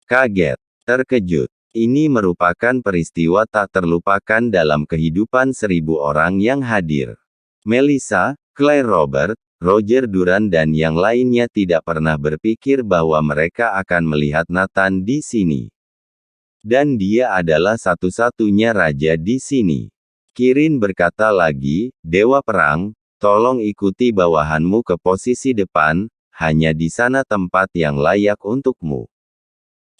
Kaget, terkejut. Ini merupakan peristiwa tak terlupakan dalam kehidupan 1000 orang yang hadir. Melissa, Claire Robert, Roger Duran dan yang lainnya tidak pernah berpikir bahwa mereka akan melihat Nathan di sini. Dan dia adalah satu-satunya raja di sini. Kirin berkata lagi, Dewa Perang, tolong ikuti bawahanmu ke posisi depan, hanya di sana tempat yang layak untukmu.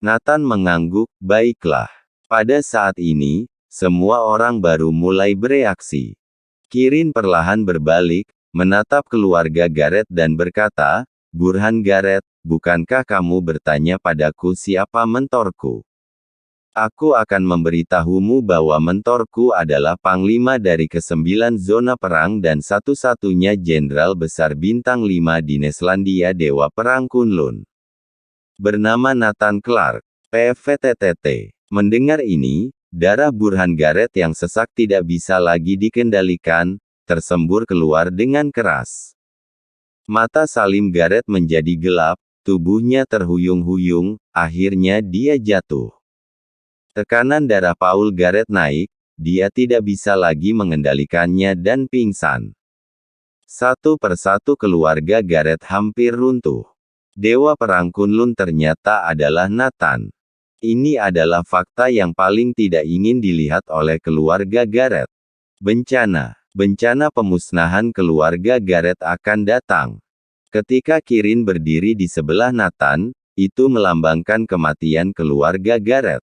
Nathan mengangguk, baiklah. Pada saat ini, semua orang baru mulai bereaksi. Kirin perlahan berbalik, menatap keluarga Gareth dan berkata, Burhan Gareth, bukankah kamu bertanya padaku siapa mentorku? Aku akan memberitahumu bahwa mentorku adalah Panglima dari ke-9 zona perang dan satu-satunya Jenderal Besar Bintang 5 di Neslandia Dewa Perang Kunlun. Bernama Nathan Clark, PVTTT. Mendengar ini, darah Burhan Gareth yang sesak tidak bisa lagi dikendalikan, tersembur keluar dengan keras. Mata Salim Gareth menjadi gelap, tubuhnya terhuyung-huyung, akhirnya dia jatuh. Tekanan darah Paul Gareth naik, dia tidak bisa lagi mengendalikannya dan pingsan. Satu persatu keluarga Gareth hampir runtuh. Dewa Perang Kunlun ternyata adalah Nathan. Ini adalah fakta yang paling tidak ingin dilihat oleh keluarga Gareth. Bencana pemusnahan keluarga Gareth akan datang. Ketika Kirin berdiri di sebelah Nathan, itu melambangkan kematian keluarga Gareth.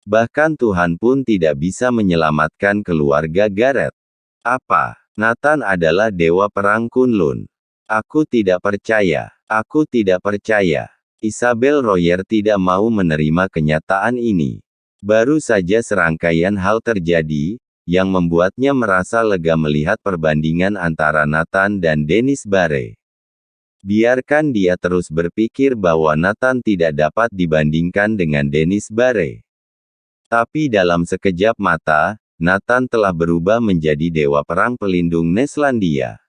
Bahkan Tuhan pun tidak bisa menyelamatkan keluarga Gareth. Apa? Nathan adalah Dewa Perang Kunlun. Aku tidak percaya. Aku tidak percaya. Isabel Royer tidak mau menerima kenyataan ini. Baru saja serangkaian hal terjadi, yang membuatnya merasa lega melihat perbandingan antara Nathan dan Dennis Barre. Biarkan dia terus berpikir bahwa Nathan tidak dapat dibandingkan dengan Dennis Barre. Tapi dalam sekejap mata, Nathan telah berubah menjadi Dewa Perang pelindung Neslandia.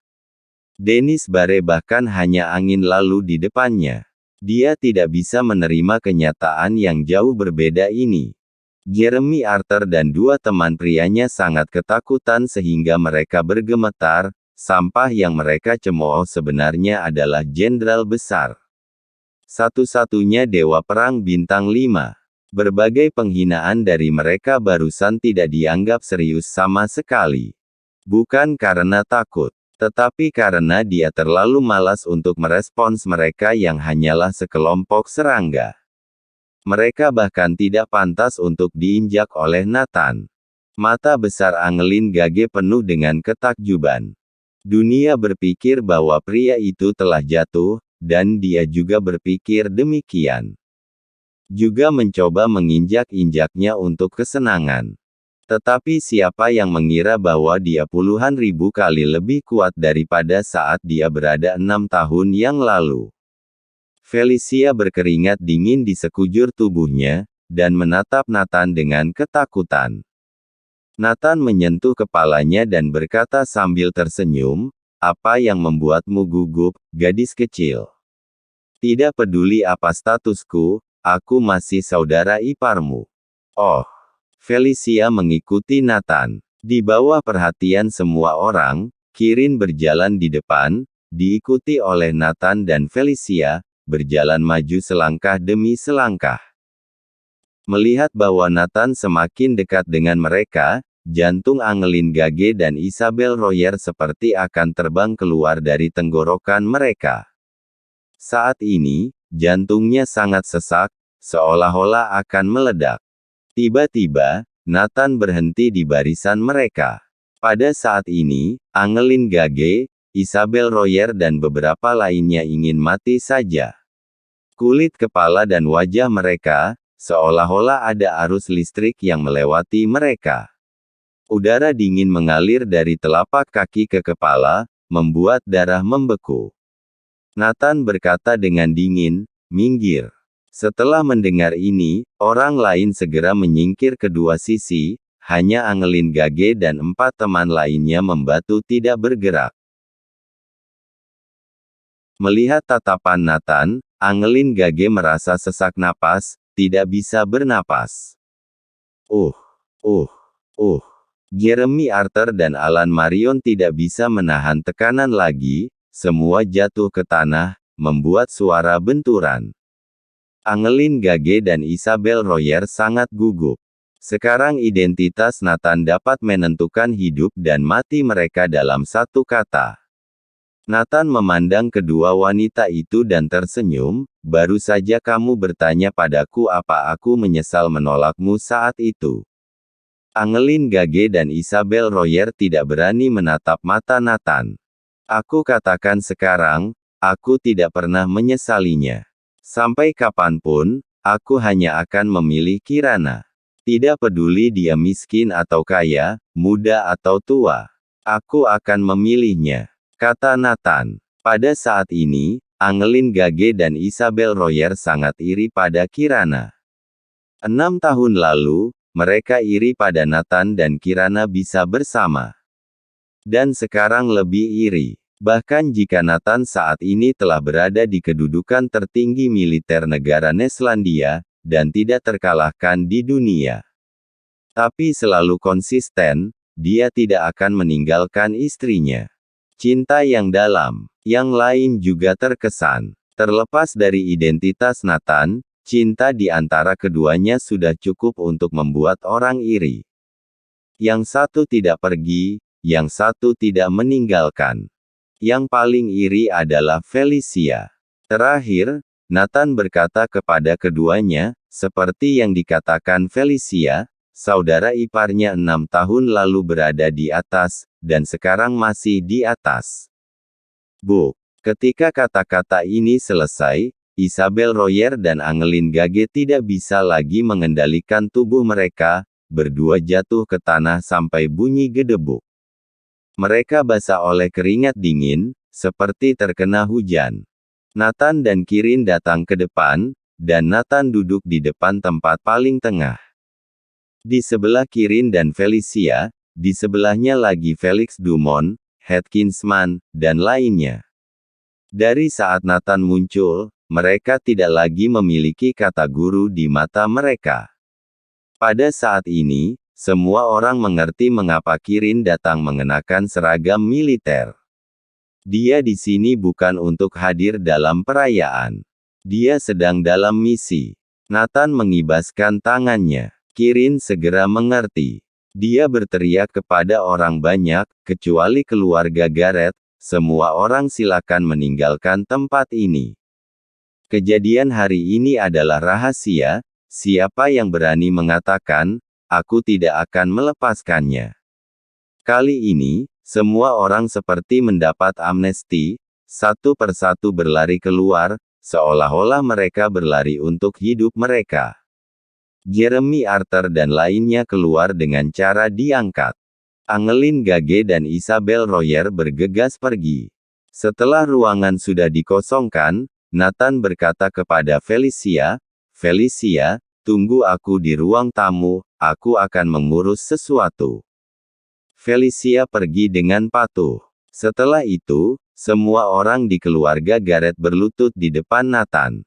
Dennis Barre bahkan hanya angin lalu di depannya. Dia tidak bisa menerima kenyataan yang jauh berbeda ini. Jeremy Arthur dan dua teman prianya sangat ketakutan sehingga mereka bergemetar, sampah yang mereka cemooh sebenarnya adalah Jenderal Besar. Satu-satunya Dewa Perang Bintang 5. Berbagai penghinaan dari mereka barusan tidak dianggap serius sama sekali. Bukan karena takut. Tetapi karena dia terlalu malas untuk merespons mereka yang hanyalah sekelompok serangga. Mereka bahkan tidak pantas untuk diinjak oleh Nathan. Mata besar Angelin Gage penuh dengan ketakjuban. Dunia berpikir bahwa pria itu telah jatuh, dan dia juga berpikir demikian. Juga mencoba menginjak-injaknya untuk kesenangan. Tetapi siapa yang mengira bahwa dia puluhan ribu kali lebih kuat daripada saat dia berada 6 tahun yang lalu. Felicia berkeringat dingin di sekujur tubuhnya, dan menatap Nathan dengan ketakutan. Nathan menyentuh kepalanya dan berkata sambil tersenyum, apa yang membuatmu gugup, gadis kecil? Tidak peduli apa statusku, aku masih saudara iparmu. Oh. Felicia mengikuti Nathan. Di bawah perhatian semua orang, Kirin berjalan di depan, diikuti oleh Nathan dan Felicia, berjalan maju selangkah demi selangkah. Melihat bahwa Nathan semakin dekat dengan mereka, jantung Angelin Gage dan Isabel Royer seperti akan terbang keluar dari tenggorokan mereka. Saat ini, jantungnya sangat sesak, seolah-olah akan meledak. Tiba-tiba, Nathan berhenti di barisan mereka. Pada saat ini, Angelin Gage, Isabel Royer dan beberapa lainnya ingin mati saja. Kulit kepala dan wajah mereka, seolah-olah ada arus listrik yang melewati mereka. Udara dingin mengalir dari telapak kaki ke kepala, membuat darah membeku. Nathan berkata dengan dingin, minggir. Setelah mendengar ini, orang lain segera menyingkir kedua sisi, hanya Angelin Gage dan 4 teman lainnya membatu tidak bergerak. Melihat tatapan Nathan, Angelin Gage merasa sesak napas, tidak bisa bernapas. Uh. Jeremy Arthur dan Alan Marion tidak bisa menahan tekanan lagi, semua jatuh ke tanah, membuat suara benturan. Angelin Gage dan Isabel Royer sangat gugup. Sekarang identitas Nathan dapat menentukan hidup dan mati mereka dalam satu kata. Nathan memandang kedua wanita itu dan tersenyum, baru saja kamu bertanya padaku apa aku menyesal menolakmu saat itu. Angelin Gage dan Isabel Royer tidak berani menatap mata Nathan. Aku katakan sekarang, aku tidak pernah menyesalinya. Sampai kapanpun, aku hanya akan memilih Kirana. Tidak peduli dia miskin atau kaya, muda atau tua. Aku akan memilihnya, kata Nathan. Pada saat ini, Angelin Gage dan Isabel Royer sangat iri pada Kirana. 6 tahun lalu, mereka iri pada Nathan dan Kirana bisa bersama. Dan sekarang lebih iri. Bahkan jika Nathan saat ini telah berada di kedudukan tertinggi militer negara Neselandia, dan tidak terkalahkan di dunia. Tapi selalu konsisten, dia tidak akan meninggalkan istrinya. Cinta yang dalam, yang lain juga terkesan. Terlepas dari identitas Nathan, cinta di antara keduanya sudah cukup untuk membuat orang iri. Yang satu tidak pergi, yang satu tidak meninggalkan. Yang paling iri adalah Felicia. Terakhir, Nathan berkata kepada keduanya, seperti yang dikatakan Felicia, saudara iparnya 6 tahun lalu berada di atas, dan sekarang masih di atas. Ketika kata-kata ini selesai, Isabel Royer dan Angelin Gage tidak bisa lagi mengendalikan tubuh mereka, berdua jatuh ke tanah sampai bunyi gedebuk. Mereka basah oleh keringat dingin, seperti terkena hujan. Nathan dan Kirin datang ke depan, dan Nathan duduk di depan tempat paling tengah. Di sebelah Kirin dan Felicia, di sebelahnya lagi Felix Dumont, Hetkinsman, dan lainnya. Dari saat Nathan muncul, mereka tidak lagi memiliki kata guru di mata mereka. Pada saat ini, semua orang mengerti mengapa Kirin datang mengenakan seragam militer. Dia di sini bukan untuk hadir dalam perayaan. Dia sedang dalam misi. Nathan mengibaskan tangannya. Kirin segera mengerti. Dia berteriak kepada orang banyak, kecuali keluarga Garrett, semua orang silakan meninggalkan tempat ini. Kejadian hari ini adalah rahasia, siapa yang berani mengatakan, aku tidak akan melepaskannya. Kali ini, semua orang seperti mendapat amnesti, satu persatu berlari keluar, seolah-olah mereka berlari untuk hidup mereka. Jeremy Arthur dan lainnya keluar dengan cara diangkat. Angelin Gage dan Isabel Royer bergegas pergi. Setelah ruangan sudah dikosongkan, Nathan berkata kepada Felicia, Felicia, tunggu aku di ruang tamu, aku akan mengurus sesuatu. Felicia pergi dengan patuh. Setelah itu, semua orang di keluarga Garrett berlutut di depan Nathan.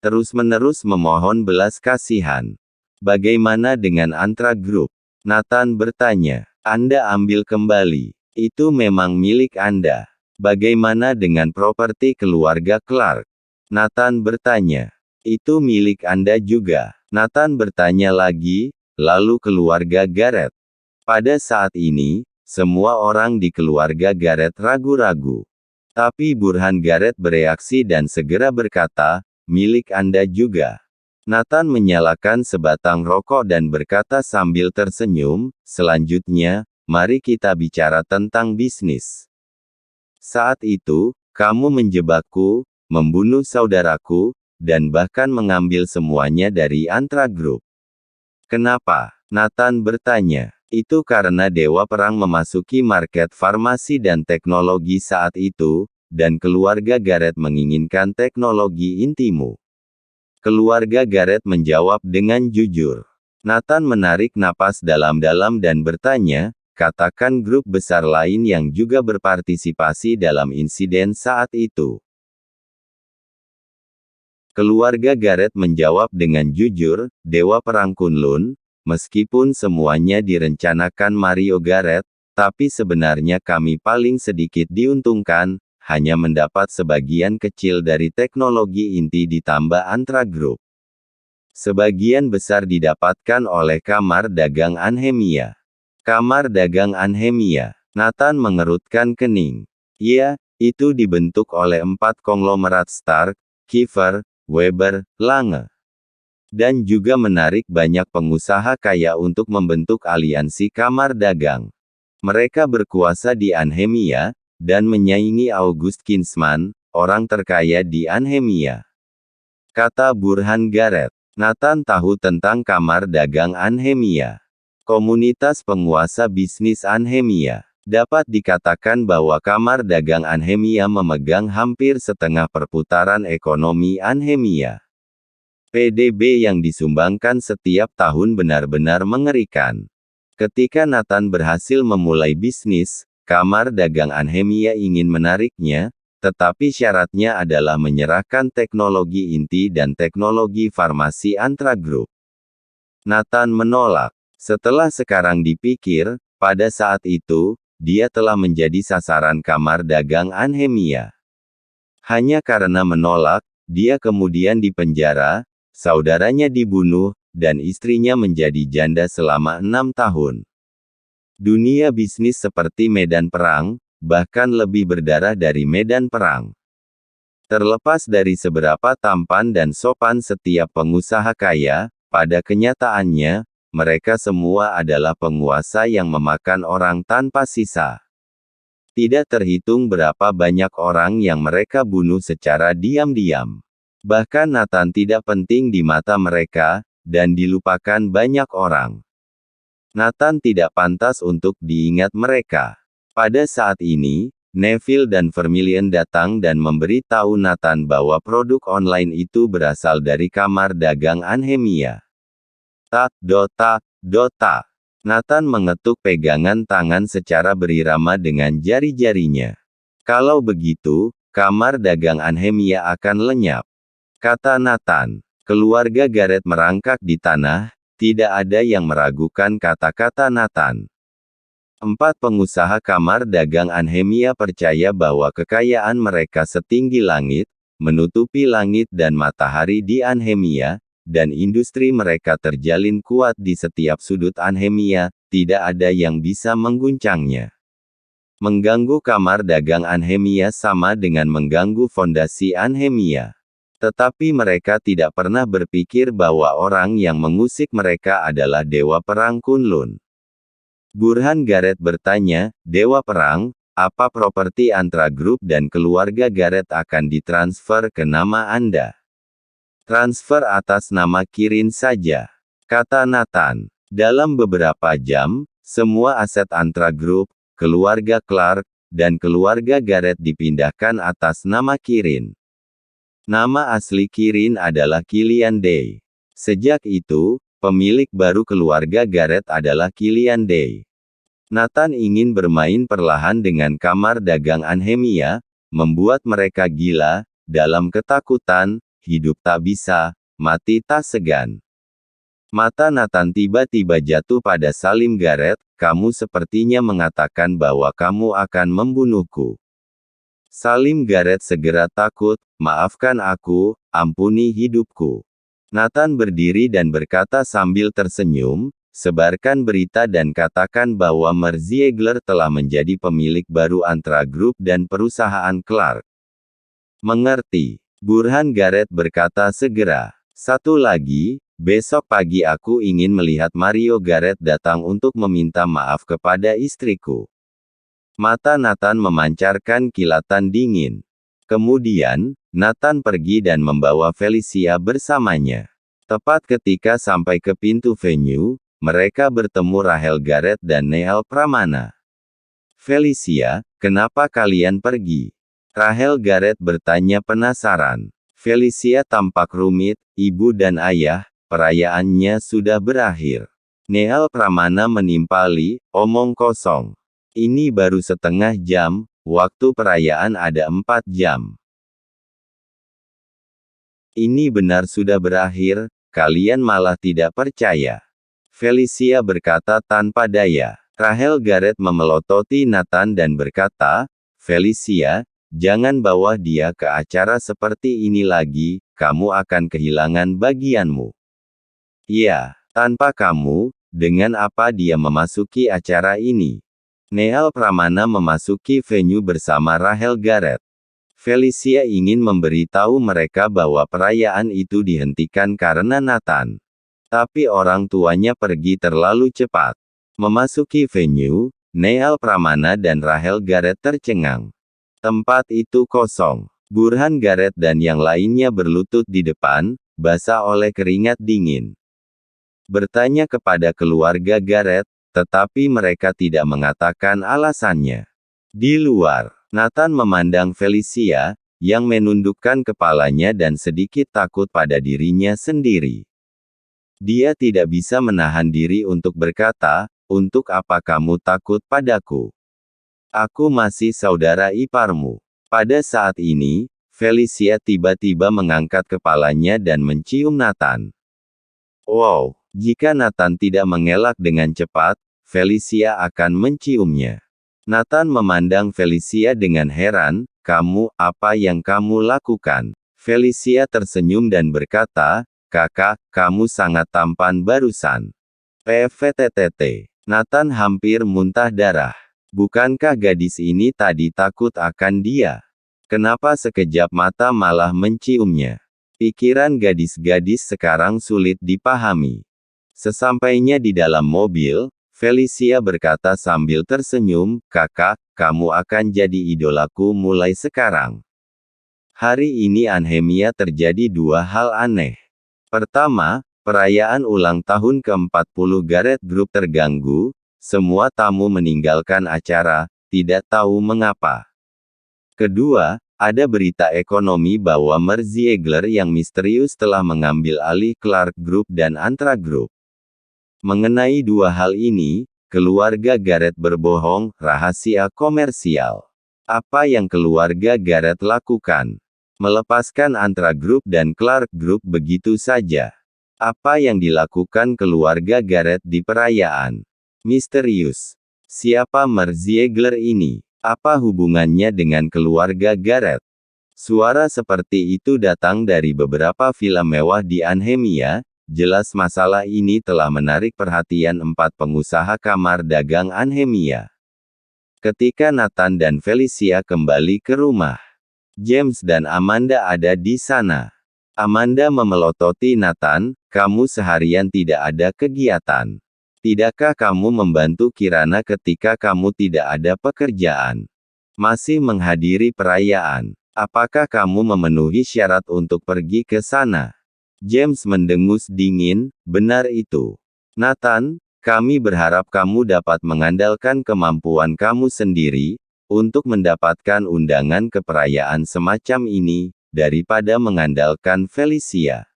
Terus-menerus memohon belas kasihan. Bagaimana dengan Antra Group? Nathan bertanya. Anda ambil kembali. Itu memang milik Anda. Bagaimana dengan properti keluarga Clark? Nathan bertanya. Itu milik Anda juga. Nathan bertanya lagi, lalu keluarga Garrett. Pada saat ini, semua orang di keluarga Garrett ragu-ragu. Tapi Burhan Garrett bereaksi dan segera berkata, milik Anda juga. Nathan menyalakan sebatang rokok dan berkata sambil tersenyum, selanjutnya, mari kita bicara tentang bisnis. Saat itu, kamu menjebakku, membunuh saudaraku, dan bahkan mengambil semuanya dari Antra Group. Kenapa? Nathan bertanya. Itu karena Dewa Perang memasuki market farmasi dan teknologi saat itu, dan keluarga Garrett menginginkan teknologi intimu. Keluarga Garrett menjawab dengan jujur. Nathan menarik napas dalam-dalam dan bertanya, katakan grup besar lain yang juga berpartisipasi dalam insiden saat itu. Keluarga Gareth menjawab dengan jujur, Dewa Perang Kunlun, meskipun semuanya direncanakan Mario Gareth, tapi sebenarnya kami paling sedikit diuntungkan, hanya mendapat sebagian kecil dari teknologi inti ditambah Antra Group. Sebagian besar didapatkan oleh Kamar Dagang Anhemia. Kamar Dagang Anhemia. Nathan mengerutkan kening. Ya, itu dibentuk oleh 4 konglomerat Stark, Kiefer, Weber, Lange. Dan juga menarik banyak pengusaha kaya untuk membentuk aliansi Kamar Dagang. Mereka berkuasa di Anhemia, dan menyaingi August Kinsman, orang terkaya di Anhemia. Kata Burhan Gareth. Nathan tahu tentang Kamar Dagang Anhemia. Komunitas penguasa bisnis Anhemia. Dapat dikatakan bahwa Kamar Dagang Anhemia memegang hampir setengah perputaran ekonomi Anhemia. PDB yang disumbangkan setiap tahun benar-benar mengerikan. Ketika Nathan berhasil memulai bisnis, Kamar Dagang Anhemia ingin menariknya, tetapi syaratnya adalah menyerahkan teknologi inti dan teknologi farmasi Antra Group. Nathan menolak. Setelah sekarang dipikir, pada saat itu, dia telah menjadi sasaran Kamar Dagang Anhemia. Hanya karena menolak, dia kemudian dipenjara, saudaranya dibunuh, dan istrinya menjadi janda selama 6 tahun. Dunia bisnis seperti medan perang, bahkan lebih berdarah dari medan perang. Terlepas dari seberapa tampan dan sopan setiap pengusaha kaya, pada kenyataannya, mereka semua adalah penguasa yang memakan orang tanpa sisa. Tidak terhitung berapa banyak orang yang mereka bunuh secara diam-diam. Bahkan Nathan tidak penting di mata mereka, dan dilupakan banyak orang. Nathan tidak pantas untuk diingat mereka. Pada saat ini, Neville dan Vermilion datang dan memberitahu Nathan bahwa produk online itu berasal dari Kamar Dagang Anhemia. Nathan mengetuk pegangan tangan secara berirama dengan jari-jarinya. Kalau begitu, Kamar Dagang Anhemia akan lenyap. Kata Nathan. Keluarga Gareth merangkak di tanah, tidak ada yang meragukan kata-kata Nathan. 4 pengusaha Kamar Dagang Anhemia percaya bahwa kekayaan mereka setinggi langit, menutupi langit dan matahari di Anhemia, dan industri mereka terjalin kuat di setiap sudut Anhemia, tidak ada yang bisa mengguncangnya. Mengganggu Kamar Dagang Anhemia sama dengan mengganggu fondasi Anhemia. Tetapi mereka tidak pernah berpikir bahwa orang yang mengusik mereka adalah Dewa Perang Kunlun. Burhan Gareth bertanya, Dewa Perang, apa properti Antra Group dan keluarga Gareth akan ditransfer ke nama Anda? Transfer atas nama Kirin saja, kata Nathan. Dalam beberapa jam, semua aset Antra Group, keluarga Clark, dan keluarga Gareth dipindahkan atas nama Kirin. Nama asli Kirin adalah Killian Day. Sejak itu, pemilik baru keluarga Gareth adalah Killian Day. Nathan ingin bermain perlahan dengan Kamar Dagang Anhemia, membuat mereka gila, dalam ketakutan, hidup tak bisa, mati tak segan. Mata Nathan tiba-tiba jatuh pada Salim Gareth, kamu sepertinya mengatakan bahwa kamu akan membunuhku. Salim Gareth segera takut, maafkan aku, ampuni hidupku. Nathan berdiri dan berkata sambil tersenyum, sebarkan berita dan katakan bahwa Merziegler telah menjadi pemilik baru Antra Group dan perusahaan Clark. Mengerti. Burhan Gareth berkata segera. Satu lagi, besok pagi aku ingin melihat Mario Gareth datang untuk meminta maaf kepada istriku. Mata Nathan memancarkan kilatan dingin. Kemudian, Nathan pergi dan membawa Felicia bersamanya. Tepat ketika sampai ke pintu venue, mereka bertemu Rahel Gareth dan Neil Pramana. Felicia, kenapa kalian pergi? Rahel Gareth bertanya penasaran. Felicia tampak rumit, ibu dan ayah, perayaannya sudah berakhir. Neil Pramana menimpali, omong kosong. Ini baru setengah jam, waktu perayaan ada 4 jam. Ini benar sudah berakhir, kalian malah tidak percaya. Felicia berkata tanpa daya. Rahel Garrett memelototi Nathan dan berkata, Felicia, jangan bawa dia ke acara seperti ini lagi, kamu akan kehilangan bagianmu. Ya, tanpa kamu, dengan apa dia memasuki acara ini? Neal Pramana memasuki venue bersama Rahel Garrett. Felicia ingin memberitahu mereka bahwa perayaan itu dihentikan karena Nathan. Tapi orang tuanya pergi terlalu cepat. Memasuki venue, Neal Pramana dan Rahel Garrett tercengang. Tempat itu kosong. Burhan Garrett dan yang lainnya berlutut di depan, basah oleh keringat dingin. Bertanya kepada keluarga Garrett, tetapi mereka tidak mengatakan alasannya. Di luar, Nathan memandang Felicia, yang menundukkan kepalanya dan sedikit takut pada dirinya sendiri. Dia tidak bisa menahan diri untuk berkata, untuk apa kamu takut padaku? Aku masih saudara iparmu. Pada saat ini, Felicia tiba-tiba mengangkat kepalanya dan mencium Nathan. Wow, jika Nathan tidak mengelak dengan cepat, Felicia akan menciumnya. Nathan memandang Felicia dengan heran, kamu, apa yang kamu lakukan? Felicia tersenyum dan berkata, kakak, kamu sangat tampan barusan. PVTTT. Nathan hampir muntah darah. Bukankah gadis ini tadi takut akan dia? Kenapa sekejap mata malah menciumnya? Pikiran gadis-gadis sekarang sulit dipahami. Sesampainya di dalam mobil, Felicia berkata sambil tersenyum, kakak, kamu akan jadi idolaku mulai sekarang. Hari ini Anhemia terjadi dua hal aneh. Pertama, perayaan ulang tahun ke-40 Garrett Group terganggu, semua tamu meninggalkan acara, tidak tahu mengapa. Kedua, ada berita ekonomi bahwa Merv Ziegler yang misterius telah mengambil alih Clark Group dan Antra Group. Mengenai dua hal ini, keluarga Garrett berbohong, rahasia komersial. Apa yang keluarga Garrett lakukan? Melepaskan Antra Group dan Clark Group begitu saja. Apa yang dilakukan keluarga Garrett di perayaan? Misterius. Siapa Merv Ziegler ini? Apa hubungannya dengan keluarga Garrett? Suara seperti itu datang dari beberapa villa mewah di Anhemia. Jelas masalah ini telah menarik perhatian 4 pengusaha kamar dagang Anhemia. Ketika Nathan dan Felicia kembali ke rumah, James dan Amanda ada di sana. Amanda memelototi Nathan, kamu seharian tidak ada kegiatan. Tidakkah kamu membantu Kirana ketika kamu tidak ada pekerjaan? Masih menghadiri perayaan. Apakah kamu memenuhi syarat untuk pergi ke sana? James mendengus dingin, benar itu. Nathan, kami berharap kamu dapat mengandalkan kemampuan kamu sendiri, untuk mendapatkan undangan ke perayaan semacam ini, daripada mengandalkan Felicia.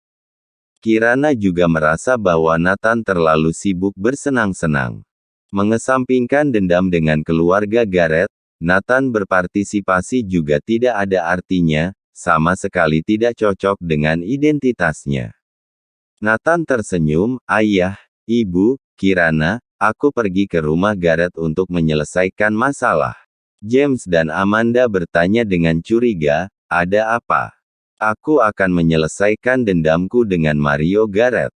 Kirana juga merasa bahwa Nathan terlalu sibuk bersenang-senang. Mengesampingkan dendam dengan keluarga Garrett, Nathan berpartisipasi juga tidak ada artinya, sama sekali tidak cocok dengan identitasnya. Nathan tersenyum, ayah, ibu, Kirana, aku pergi ke rumah Garrett untuk menyelesaikan masalah. James dan Amanda bertanya dengan curiga, ada apa? Aku akan menyelesaikan dendamku dengan Mario Garrett,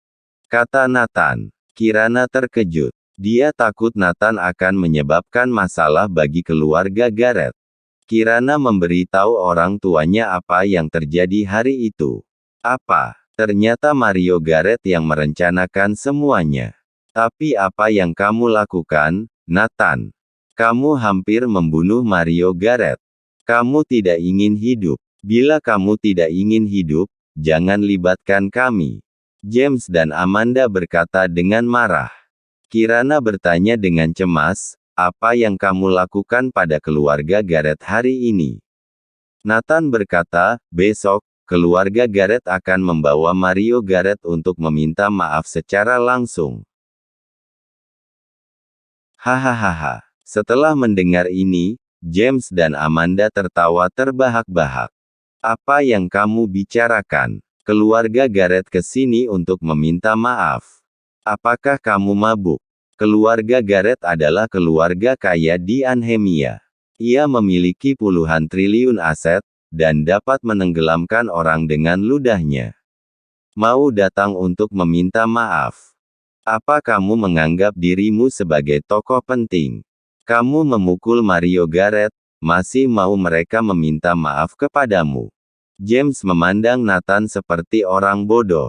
kata Nathan. Kirana terkejut. Dia takut Nathan akan menyebabkan masalah bagi keluarga Garrett. Kirana memberitahu orang tuanya apa yang terjadi hari itu. Apa? Ternyata Mario Garrett yang merencanakan semuanya. Tapi apa yang kamu lakukan, Nathan? Kamu hampir membunuh Mario Garrett. Kamu tidak ingin hidup. Bila kamu tidak ingin hidup, jangan libatkan kami. James dan Amanda berkata dengan marah. Kirana bertanya dengan cemas, apa yang kamu lakukan pada keluarga Garrett hari ini? Nathan berkata, besok, keluarga Garrett akan membawa Mario Garrett untuk meminta maaf secara langsung. Hahaha. Setelah mendengar ini, James dan Amanda tertawa terbahak-bahak. Apa yang kamu bicarakan? Keluarga Garrett ke sini untuk meminta maaf. Apakah kamu mabuk? Keluarga Garrett adalah keluarga kaya di Anhemia. Ia memiliki puluhan triliun aset, dan dapat menenggelamkan orang dengan ludahnya. Mau datang untuk meminta maaf. Apa kamu menganggap dirimu sebagai tokoh penting? Kamu memukul Mario Garrett, masih mau mereka meminta maaf kepadamu? James memandang Nathan seperti orang bodoh.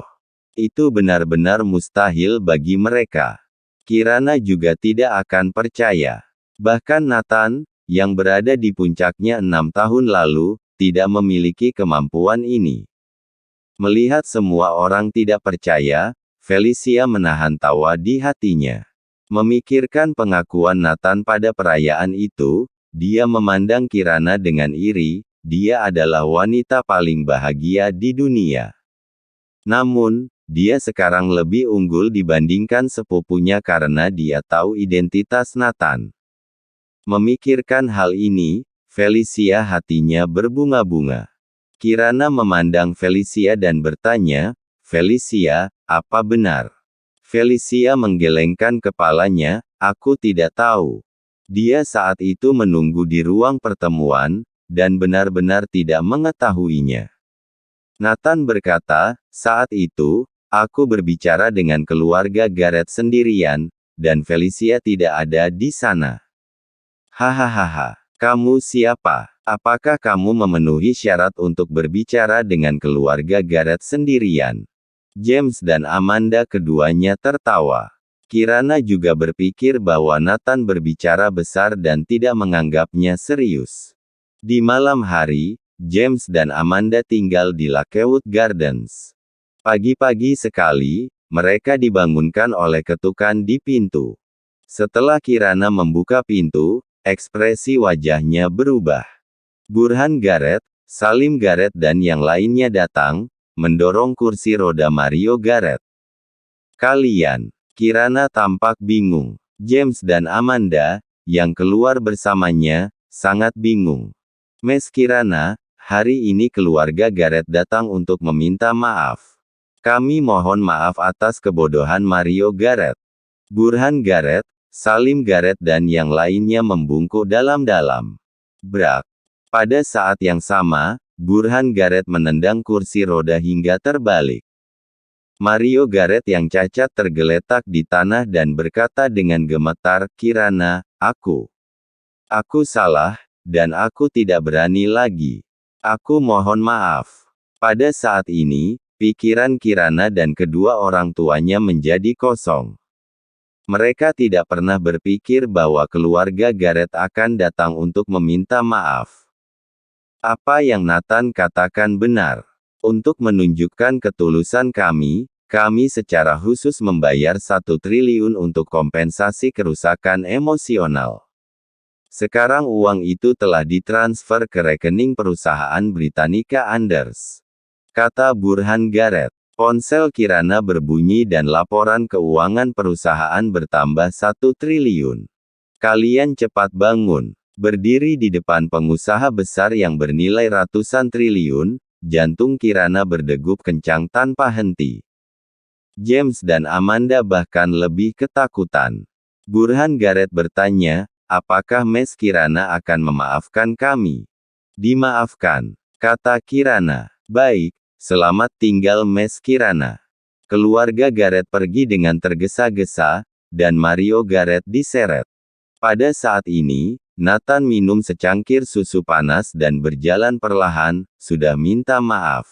Itu benar-benar mustahil bagi mereka. Kirana juga tidak akan percaya. Bahkan Nathan, yang berada di puncaknya 6 tahun lalu, tidak memiliki kemampuan ini. Melihat semua orang tidak percaya, Felicia menahan tawa di hatinya. Memikirkan pengakuan Nathan pada perayaan itu, dia memandang Kirana dengan iri. Dia adalah wanita paling bahagia di dunia. Namun, dia sekarang lebih unggul dibandingkan sepupunya karena dia tahu identitas Nathan. Memikirkan hal ini, Felicia hatinya berbunga-bunga. Kirana memandang Felicia dan bertanya, "Felicia, apa benar?" Felicia menggelengkan kepalanya, "Aku tidak tahu." Dia saat itu menunggu di ruang pertemuan, dan benar-benar tidak mengetahuinya. Nathan berkata, "Saat itu, aku berbicara dengan keluarga Garrett sendirian, dan Felicia tidak ada di sana." Hahaha, kamu siapa? Apakah kamu memenuhi syarat untuk berbicara dengan keluarga Garrett sendirian? James dan Amanda keduanya tertawa. Kirana juga berpikir bahwa Nathan berbicara besar dan tidak menganggapnya serius. Di malam hari, James dan Amanda tinggal di Lakewood Gardens. Pagi-pagi sekali, mereka dibangunkan oleh ketukan di pintu. Setelah Kirana membuka pintu, ekspresi wajahnya berubah. Burhan Garrett, Salim Garrett dan yang lainnya datang, mendorong kursi roda Mario Garrett. "Kalian," Kirana tampak bingung. James dan Amanda, yang keluar bersamanya, sangat bingung. "Miss Kirana, hari ini keluarga Garrett datang untuk meminta maaf. Kami mohon maaf atas kebodohan Mario Garrett." Burhan Garrett, Salim Garrett dan yang lainnya membungkuk dalam-dalam. Brak. Pada saat yang sama, Burhan Garrett menendang kursi roda hingga terbalik. Mario Garrett yang cacat tergeletak di tanah dan berkata dengan gemetar, "Kirana, aku salah. Dan aku tidak berani lagi. Aku mohon maaf." Pada saat ini, pikiran Kirana dan kedua orang tuanya menjadi kosong. Mereka tidak pernah berpikir bahwa keluarga Garrett akan datang untuk meminta maaf. Apa yang Nathan katakan benar. Untuk menunjukkan ketulusan kami secara khusus membayar 1 triliun untuk kompensasi kerusakan emosional. Sekarang uang itu telah ditransfer ke rekening perusahaan Britannica Anders. Kata Burhan Garrett. Ponsel Kirana berbunyi dan laporan keuangan perusahaan bertambah 1 triliun. "Kalian cepat bangun." Berdiri di depan pengusaha besar yang bernilai ratusan triliun, jantung Kirana berdegup kencang tanpa henti. James dan Amanda bahkan lebih ketakutan. Burhan Garrett bertanya, "Apakah Miss Kirana akan memaafkan kami?" "Dimaafkan," kata Kirana. "Baik, selamat tinggal Miss Kirana." Keluarga Garrett pergi dengan tergesa-gesa, dan Mario Garrett diseret. Pada saat ini, Nathan minum secangkir susu panas dan berjalan perlahan, "Sudah minta maaf."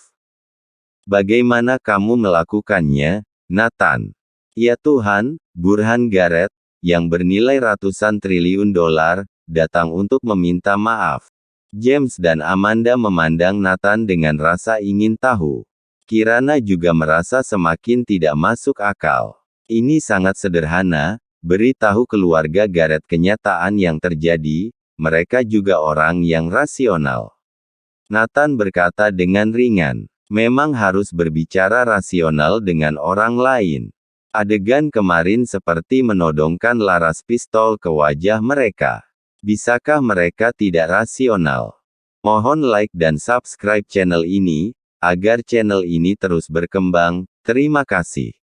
"Bagaimana kamu melakukannya, Nathan?" "Ya Tuhan, Burhan Garrett, yang bernilai ratusan triliun dolar, datang untuk meminta maaf." James dan Amanda memandang Nathan dengan rasa ingin tahu. Kirana juga merasa semakin tidak masuk akal. Ini sangat sederhana, beritahu keluarga Garrett kenyataan yang terjadi, mereka juga orang yang rasional. Nathan berkata dengan ringan, "Memang harus berbicara rasional dengan orang lain." Adegan kemarin seperti menodongkan laras pistol ke wajah mereka. Bisakah mereka tidak rasional? Mohon like dan subscribe channel ini, Agar channel ini terus berkembang, terima kasih.